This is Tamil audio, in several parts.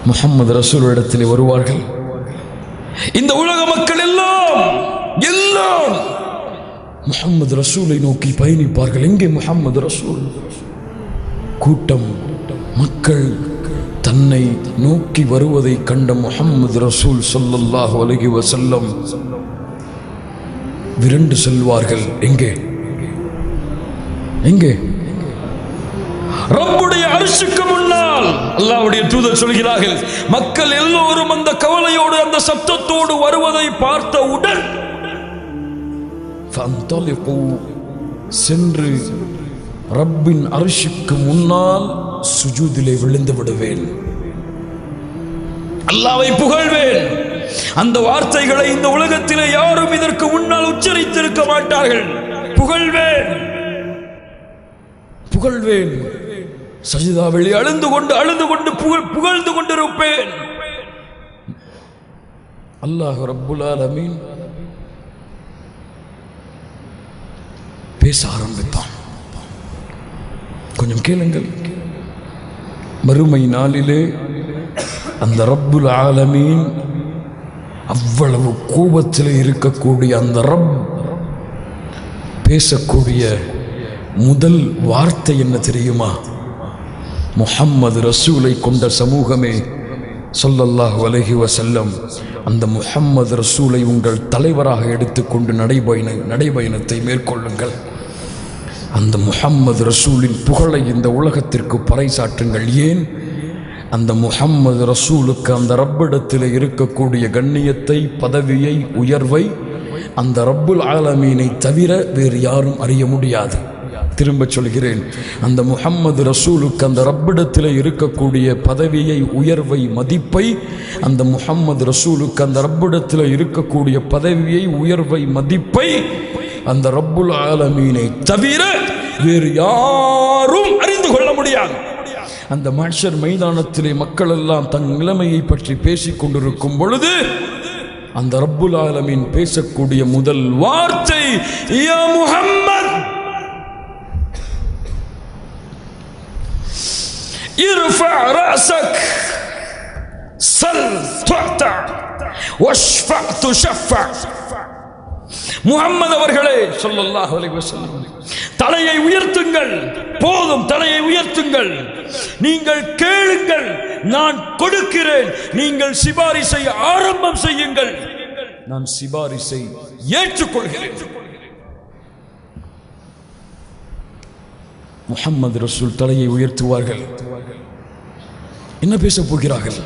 முஹம்மது ரசூல் இடத்திலே வருவார்கள். இந்த உலக மக்கள் எல்லாம் முஹம்மது ரசூலை நோக்கி பயணிப்பார்கள். எங்கே முஹம்மது ரசூல்? கூட்டம் மக்கள் தன்னை நோக்கி வருவதை கண்ட முஹம்மது ரசூல் ஸல்லல்லாஹு அலைஹி வஸல்லம் விரண்டு செல்வார்கள். எங்கே எங்கே? ரப்புடைய அர்ஷுக்கு முன்னால். அல்லாஹ்வுடைய தூதர் சொல்கிறார்கள், மக்கள் எல்லோரும் அந்த கவலையோடு அந்த சத்தத்தோடு வருவதை பார்த்தவுடன் சென்று ரப்பின் அர்ஷுக்கு முன்னால் சுஜூதிலே விழுந்து விடுவேன், அல்லாஹ்வை புகழ்வேன். அந்த வார்த்தைகளை இந்த உலகத்திலே யாரும் இதற்கு முன்னால் உச்சரித்திருக்க மாட்டார்கள். புகழ்வேன் புகழ்வேன், சஜிதாவில் அழுந்து கொண்டு புகழ்ந்து கொண்டிருப்பேன். அல்லாஹ் ரப்புல் ஆலமீன் பேச ஆரம்பிப்பான். கொஞ்சம் கேளுங்கள். மறுமை நாளிலே அந்த ரப்புல் ஆலமீன் அவ்வளவு கோபத்தில் இருக்கக்கூடிய அந்த ரப் பேசக்கூடிய முதல் வார்த்தை என்ன தெரியுமா? முஹம்மது ரசூலை கொண்ட சமூகமே ஸல்லல்லாஹு அலைஹி வஸல்லம், அந்த முஹம்மது ரசூலை உங்கள் தலைவராக எடுத்துக்கொண்டு நடைபயணத்தை மேற்கொள்ளுங்கள். அந்த முஹம்மது ரசூலின் புகழை இந்த உலகத்திற்கு பறைசாற்றுங்கள். ஏன்? அந்த முஹம்மது ரசூலுக்கு அந்த ரப்பிடத்தில் இருக்கக்கூடிய கண்ணியத்தை, பதவியை, உயர்வை அந்த ரப்புல் ஆலமீனை தவிர வேறு யாரும் அறிய முடியாது. திரும்ப சொல்கிறேன், அந்த முஹம்மது ரசூலுக்கு அந்த ரப்பிடத்தில் இருக்கக்கூடிய பதவியை, உயர்வை, மதிப்பை, அந்த முஹம்மது ரசூலுக்கு அந்த ரப்பிடத்தில் இருக்கக்கூடிய பதவியை, உயர்வை, மதிப்பை அந்த ரப்புல் ஆலமீனை தவிர வேறு யாரும் அறிந்து கொள்ள முடியாது. அந்த மஹ்ஷர் மைதானத்திலே மக்கள் எல்லாம் தன் நிலைமையை பற்றி பேசிக் கொண்டிருக்கும் பொழுது அந்த ரப்புல் ஆலமீன் பேசக்கூடிய முதல் வார்த்தை, யா முஹம்மத் இர்ஃபா ரஅஸக் ஸல் துஅதா வஷ்ஃபா துஷஃபா. முஹம்மது அவர்களே ஸல்லல்லாஹு அலைஹி வஸல்லம், தலையை உயர்த்துங்கள், போதும், தலையை உயர்த்துங்கள். நீங்கள் கேளுங்கள், நான் கொடுக்கிறேன். நீங்கள் சிபாரிசை ஆரம்பம் செய்யுங்கள், நான் சிபாரிசை ஏற்றுக்கொள்கிறேன். முஹம்மது ரசூல் தலையை உயர்த்துவார்கள். என்ன பேசப் போகிறார்கள்?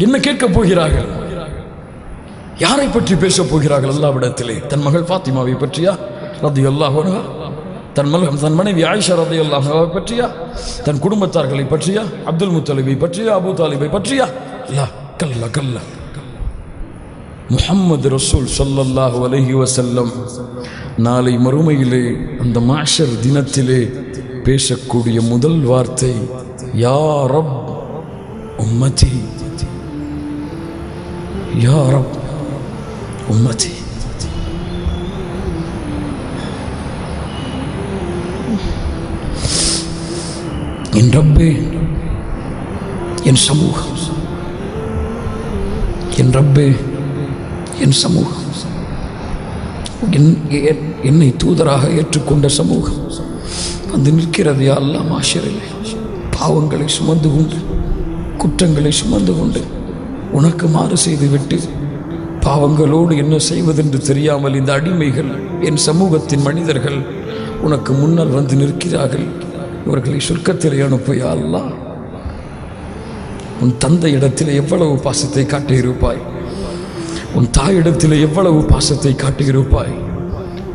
என்ன கேட்கப் போகிறார்கள்? யாரை பற்றி பேசப் போகிறார்கள்? அல்லாஹ்விடத்திலே தன் மகள் ஃபாத்திமாவை பற்றியா ரலியல்லாஹு அன்ஹா? தன் மனைவி ஆயிஷா ரலியல்லாஹு அன்ஹா பற்றியா? தன் குடும்பத்தார்களை பற்றியா? அப்துல் முத்தலிபை பற்றியா? அபூ தாலிபை பற்றியா? கல்ல. முஹம்மது ரசூல் ஸல்லல்லாஹு அலைஹி வஸல்லம் நாளை மறுமையிலே அந்த மஹ்ஷர் தினத்திலே பேசக்கூடிய முதல் வார்த்தை, யா ரப் உம்மதி, யா ரப் உம்மதி. என் ரப்பே, என் சமூகம், என் ரப்பே, என் சமூகம், என்னை தூதராக ஏற்றுக்கொண்ட சமூகம் வந்து நிற்கிறது. யா அல்லாஹ், மாஷரிலே பாவங்களை சுமந்து கொண்டு, குற்றங்களை சுமந்து கொண்டு, உனக்கு மாறு செய்துவிட்டு பாவங்களோடு என்ன செய்வதென்று தெரியாமல் இந்த அடிமைகள், என் சமூகத்தின் மனிதர்கள் உனக்கு முன்னால் வந்து நிற்கிறார்கள். இவர்களை சொர்க்கத்திலே அனுப்பு யா அல்லாஹ். உன் தந்தை இடத்தில் எவ்வளவு பாசத்தை காட்டியிருப்பாய், உன் தாயிடத்தில் எவ்வளவு பாசத்தை காட்டியிருப்பாய்,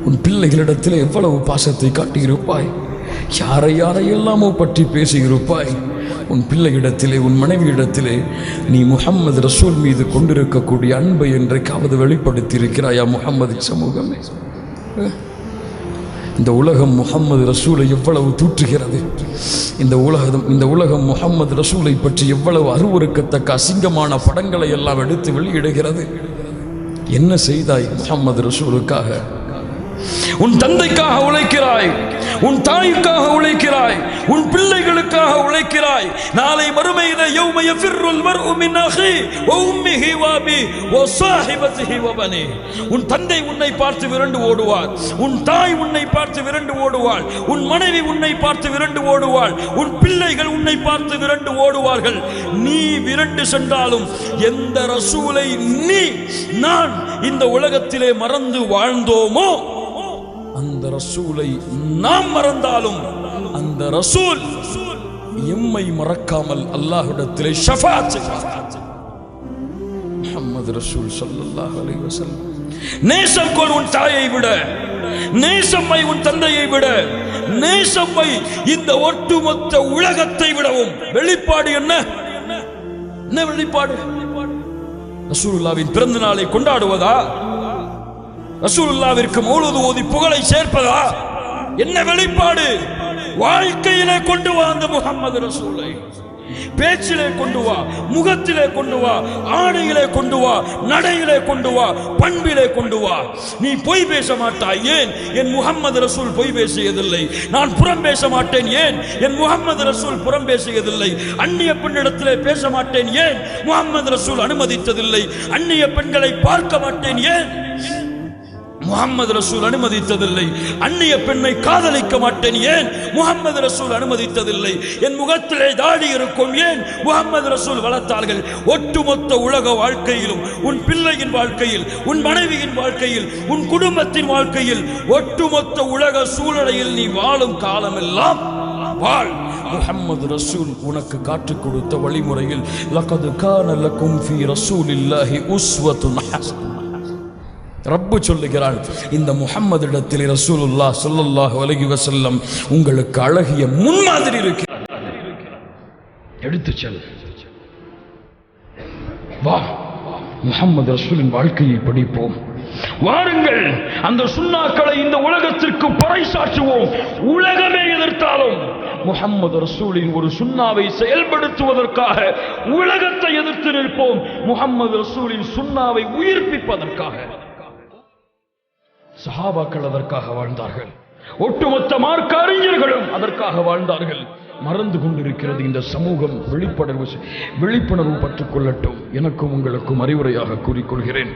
உன் பிள்ளைகளிடத்தில் எவ்வளவு பாசத்தை காட்டியிருப்பாய், யாரையெல்லாமோ பற்றி பேசியிருப்பாய். உன் பிள்ளையிடத்திலே, உன் மனைவியிடத்திலே நீ முஹம்மது ரசூல் மீது கொண்டிருக்கக்கூடிய அன்பை என்றைக்காவது வெளிப்படுத்தி இருக்கிறாயா? முஹம்மது சமூகமே, இந்த உலகம் முஹம்மது ரசூலை எவ்வளவு தூற்றுகிறது. இந்த உலகம் முஹம்மது ரசூலை பற்றி எவ்வளவு அருவருக்கத்தக்க அசிங்கமான படங்களை எல்லாம் எடுத்து வெளியிடுகிறது. என்ன செய்தாய் முஹம்மது ரசூலுக்காக? உன் தந்தைக்காக உழைக்கிறாய், உன் தாய்க்காக உழைக்கிறாய், உன் பிள்ளைகளுக்காக உழைக்கிறாய். நாளை மறுமையிலே யௌம யஃபிர்ருல் மர்உ மின் அஹி வ உம்மிஹி வ அபி வ ஸாஹிபதிஹி வ பனி. உன் தந்தை உன்னை பார்த்து விரண்டு ஓடுவார், உன் தாய் உன்னை பார்த்து விரண்டு ஓடுவாள், உன் மனைவி உன்னை பார்த்து விரண்டு ஓடுவாள், உன் பிள்ளைகள் உன்னை பார்த்து விரண்டு ஓடுவார்கள். நீ விரண்டு சென்றாலும் எந்த ரசூலை நீ நான் இந்த உலகத்திலே மறந்து வாழ்ந்தோமோ அந்த ரசூலை நாம் மறந்தாலும் அந்த ரசூல் எம்மை மறக்காமல் அல்லாஹ்விடத்திலே ஷஃபாஅத் செய்வார். முஹம்மது ரசூல் ஸல்லல்லாஹு அலைஹி வஸல்லம். நேசம் கொள் உன் தாயை விட, நேசம்மை உன் தந்தையை விட, நேசம்மை இந்த ஒட்டுமொத்த உலகத்தை விடவும். வெளிப்பாடு என்ன? என்ன வெளிப்பாடு? ரசூலுல்லாஹ்வின் பிறந்த நாளை கொண்டாடுவதா? ரசூலுல்லாஹ்விற்கு மௌலூது ஓதி புகழை சேர்ப்பதா? என்ன வெளிப்பாடு? வாழ்க்கையிலே கொண்டு வா அந்த முஹம்மது ரசூலை. பேச்சிலே கொண்டு வா, முகத்திலே கொண்டு வா, ஆடையிலே கொண்டு வா, நடையிலே கொண்டு வா, பண்பிலே கொண்டு வா. நீ பொய் பேச மாட்டாய். ஏன்? என் முஹம்மது ரசூல் பொய் பேசியதில்லை. நான் புறம் பேச மாட்டேன். ஏன்? என் முஹம்மது ரசூல் புறம் பேசியதில்லை. அந்நிய பெண்ணிடத்திலே பேச மாட்டேன். ஏன்? முஹம்மது ரசூல் அனுமதித்ததில்லை. அந்நிய பெண்களை பார்க்க மாட்டேன். ஏன்? முஹம்மது ரசூல் அனுமதித்ததில்லை. அந்நிய பெண்ணை காதலிக்க மாட்டேன். ஏன்? முஹம்மது ரசூல் அனுமதித்ததில்லை. என் முகத்திலே தாடி இருக்கும். ஏன்? முஹம்மது ரசூல் வளர்த்தார்கள். ஒட்டுமொத்த உலக வாழ்க்கையிலும், உன் பிள்ளையின் வாழ்க்கையில், உன் மனைவியின் வாழ்க்கையில், உன் குடும்பத்தின் வாழ்க்கையில், ஒட்டுமொத்த உலக சூழலையில் நீ வாழும் காலமெல்லாம் வாழ். முஹம்மது ரசூல் உனக்கு காட்டிக் கொடுத்த வழிமுறையில் லகத் கான லகும் ஃபீ ரசூலில்லாஹி உஸ்வத்துன் ஹஸனா. ரப்பு சொல்லுகிறான், இந்த முஹம்மதிடத்தில் ரசூலுல்லாஹ் ஸல்லல்லாஹு அலைஹி வஸல்லம் உங்களுக்கு அழகிய முன்மாதிரி இருக்கிறார். எடுத்து செல். வா, முஹம்மது ரசூலின் வாழ்க்கையை படிப்போம். வாருங்கள், அந்த சுன்னாக்களை இந்த உலகத்திற்கு பறைசாற்றுவோம். உலகமே எதிர்த்தாலும் முஹம்மது ரசூலின் ஒரு சுன்னாவை செயல்படுத்துவதற்காக உலகத்தை எதிர்த்து நிற்போம். முஹம்மது ரசூலின் சுன்னாவை உயிர்ப்பிப்பதற்காக. சஹாபாக்கள் அதற்காக வாழ்ந்தார்கள். ஒட்டுமொத்த மார்க்க அறிஞர்களும் அதற்காக வாழ்ந்தார்கள். மறந்து கொண்டிருக்கிறது இந்த சமூகம். விழிப்புணர்வு பெற்றுக் கொள்ளட்டும். எனக்கும் உங்களுக்கும் அறிவுரையாக கூறிக்கொள்கிறேன்.